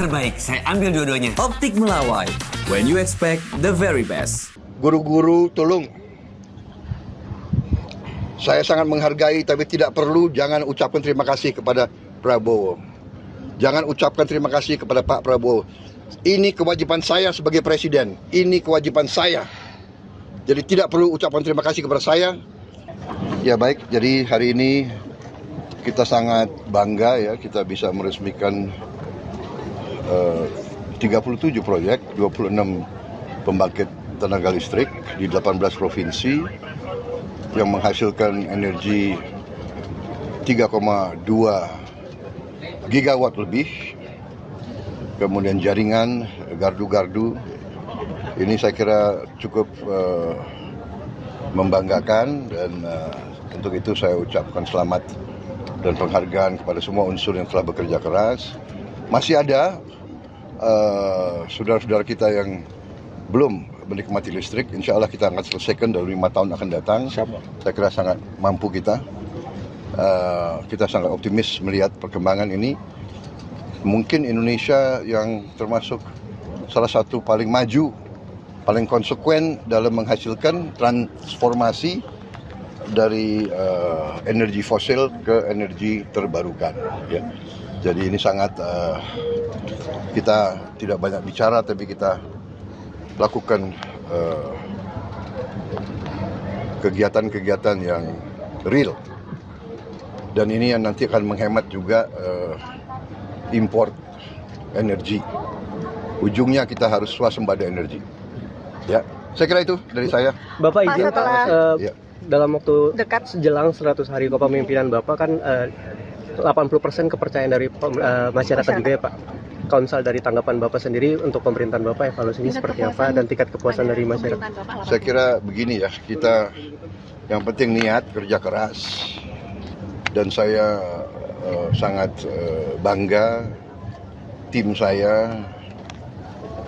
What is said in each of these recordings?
terbaik. Saya ambil dua-duanya. Optik Melawai, when you expect the very best. Guru-guru tolong. Saya sangat menghargai tapi tidak perlu jangan ucapkan terima kasih kepada Prabowo. Jangan ucapkan terima kasih kepada Pak Prabowo. Ini kewajiban saya sebagai presiden. Ini kewajiban saya. Jadi tidak perlu ucapkan terima kasih kepada saya. Ya baik, jadi hari ini kita sangat bangga ya kita bisa meresmikan 37 proyek, 26 pembangkit tenaga listrik di 18 provinsi yang menghasilkan energi 3,2 gigawatt lebih. Kemudian jaringan gardu-gardu ini saya kira cukup membanggakan dan untuk itu saya ucapkan selamat dan penghargaan kepada semua unsur yang telah bekerja keras. Masih ada saudara-saudara kita yang belum menikmati listrik. Insya Allah kita akan selesaikan dalam 5 tahun akan datang. Saya kira sangat mampu kita. Kita sangat optimis melihat perkembangan ini. Mungkin Indonesia yang termasuk salah satu paling maju, paling konsekuen dalam menghasilkan transformasi dari energi fosil ke energi terbarukan. Ya. Jadi ini sangat kita tidak banyak bicara, tapi kita lakukan kegiatan-kegiatan yang real. Dan ini yang nanti akan menghemat juga import energi. Ujungnya kita harus swasembada energi. Ya, saya kira itu dari saya. Bapak izin Pak, Ya. dalam waktu dekat sejelang 100 hari kepemimpinan Bapak kan 80% kepercayaan dari masyarakat juga ya Pak. Kalau misal dari tanggapan Bapak sendiri untuk pemerintahan Bapak evaluasinya seperti apa dan tingkat kepuasan dari masyarakat? Saya kira begini ya, kita yang penting niat, kerja keras, dan saya sangat bangga tim saya,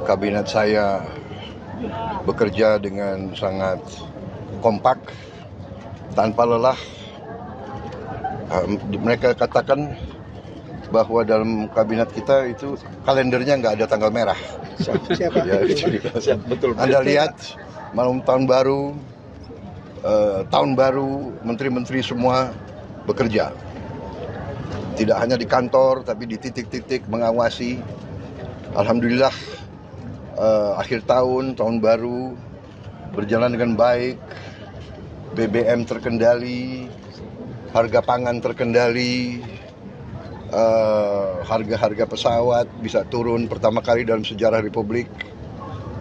kabinet saya bekerja dengan sangat kompak, tanpa lelah. Mereka katakan bahwa dalam kabinet kita itu kalendernya nggak ada tanggal merah. Siapa? Ya, betul. Anda lihat malam tahun baru, menteri-menteri semua bekerja. Tidak hanya di kantor, tapi di titik-titik mengawasi. Alhamdulillah, akhir tahun baru berjalan dengan baik. BBM terkendali, harga pangan terkendali, harga-harga pesawat bisa turun pertama kali dalam sejarah Republik.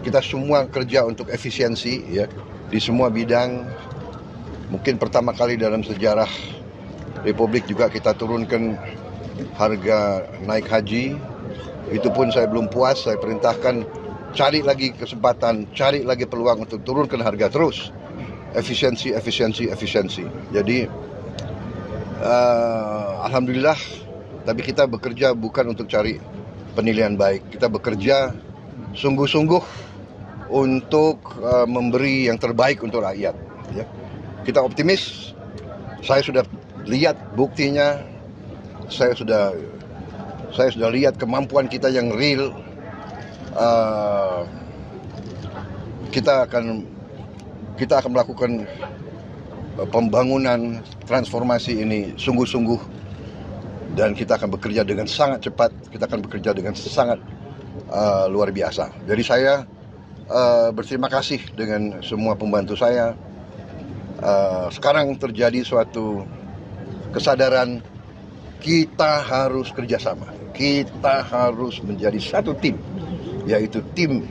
Kita semua kerja untuk efisiensi ya di semua bidang. Mungkin pertama kali dalam sejarah Republik juga kita turunkan harga naik haji. Itu pun saya belum puas, saya perintahkan cari lagi kesempatan, cari lagi peluang untuk turunkan harga terus. Efisiensi. Jadi alhamdulillah, tapi kita bekerja bukan untuk cari penilaian baik. Kita bekerja sungguh-sungguh untuk memberi yang terbaik untuk rakyat. Ya. Kita optimis. Saya sudah lihat buktinya. Saya sudah lihat kemampuan kita yang real. Kita akan melakukan pembangunan transformasi ini sungguh-sungguh dan kita akan bekerja dengan sangat cepat, kita akan bekerja dengan sangat luar biasa. Jadi saya berterima kasih dengan semua pembantu saya. Sekarang terjadi suatu kesadaran kita harus kerjasama, kita harus menjadi satu tim, yaitu tim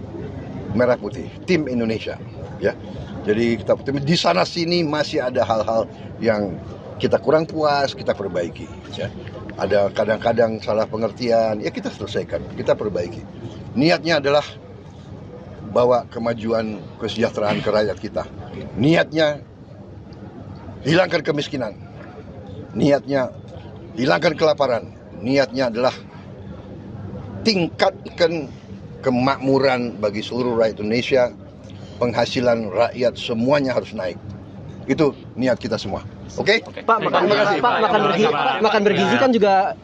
Merah Putih, tim Indonesia. Ya. Jadi kita di sana sini masih ada hal-hal yang kita kurang puas, kita perbaiki. Ya. Ada kadang-kadang salah pengertian, ya kita selesaikan, kita perbaiki. Niatnya adalah bawa kemajuan, kesejahteraan ke rakyat kita. Niatnya hilangkan kemiskinan. Niatnya hilangkan kelaparan. Niatnya adalah tingkatkan kemakmuran bagi seluruh rakyat Indonesia. Penghasilan rakyat semuanya harus naik. Itu niat kita semua. Oke? Pak, Terima kasih. makan bergizi kan juga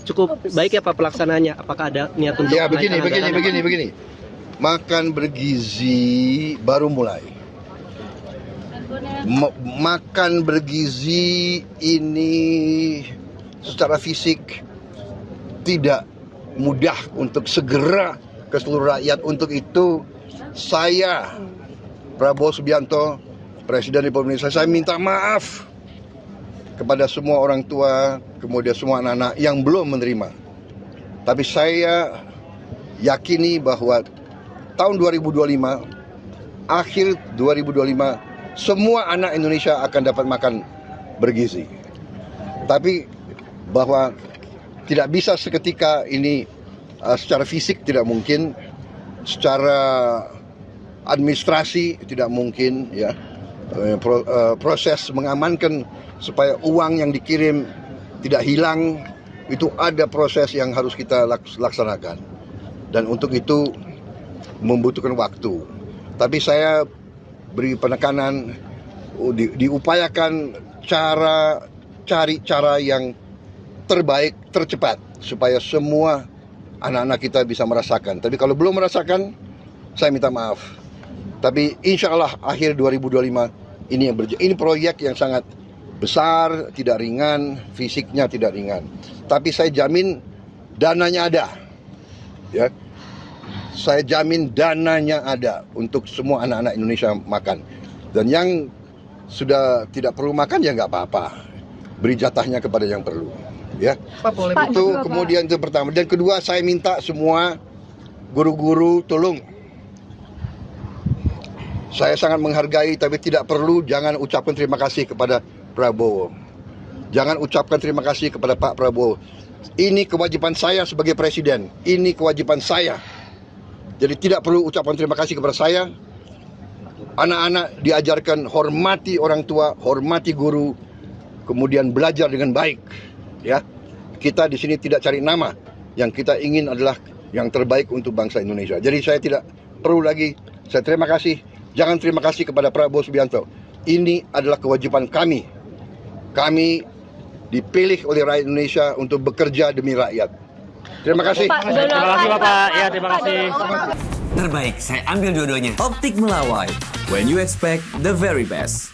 cukup baik ya Pak pelaksanaannya. Apakah ada niat untuk Ya, begini. menaikkan anggaran? Makan bergizi baru mulai. Makan bergizi ini secara fisik tidak mudah untuk segera ke seluruh rakyat. Untuk itu saya, Prabowo Subianto, Presiden Republik Indonesia, saya minta maaf kepada semua orang tua, kemudian semua anak-anak yang belum menerima. Tapi saya yakini bahwa tahun 2025, akhir 2025, semua anak Indonesia akan dapat makan bergizi. Tapi bahwa tidak bisa seketika ini secara fisik tidak mungkin, secara administrasi tidak mungkin, ya. Proses mengamankan supaya uang yang dikirim tidak hilang, itu ada proses yang harus kita laksanakan. Dan untuk itu membutuhkan waktu. Tapi saya beri penekanan, diupayakan cari cara yang terbaik, tercepat, supaya semua anak-anak kita bisa merasakan. Tapi kalau belum merasakan, saya minta maaf. Tapi insya Allah akhir 2025 ini proyek yang sangat besar, tidak ringan, fisiknya tidak ringan. Tapi saya jamin dananya ada, ya. Saya jamin dananya ada untuk semua anak-anak Indonesia makan. Dan yang sudah tidak perlu makan ya nggak apa-apa, beri jatahnya kepada yang perlu, ya. Itu kemudian itu pertama. Dan kedua, saya minta semua guru-guru tolong. Saya sangat menghargai, tapi tidak perlu, jangan ucapkan terima kasih kepada Prabowo. Jangan ucapkan terima kasih kepada Pak Prabowo. Ini kewajiban saya sebagai presiden. Ini kewajiban saya. Jadi tidak perlu ucapan terima kasih kepada saya. Anak-anak diajarkan hormati orang tua, hormati guru, kemudian belajar dengan baik. Ya, kita di sini tidak cari nama. Yang kita ingin adalah yang terbaik untuk bangsa Indonesia. Jadi saya tidak perlu lagi. Saya terima kasih. Jangan terima kasih kepada Prabowo Subianto. Ini adalah kewajiban kami. Kami dipilih oleh rakyat Indonesia untuk bekerja demi rakyat. Terima kasih. Terima kasih Bapak. Ya, terima kasih. Terbaik, saya ambil dua-duanya. Optik Melawai. When you expect the very best.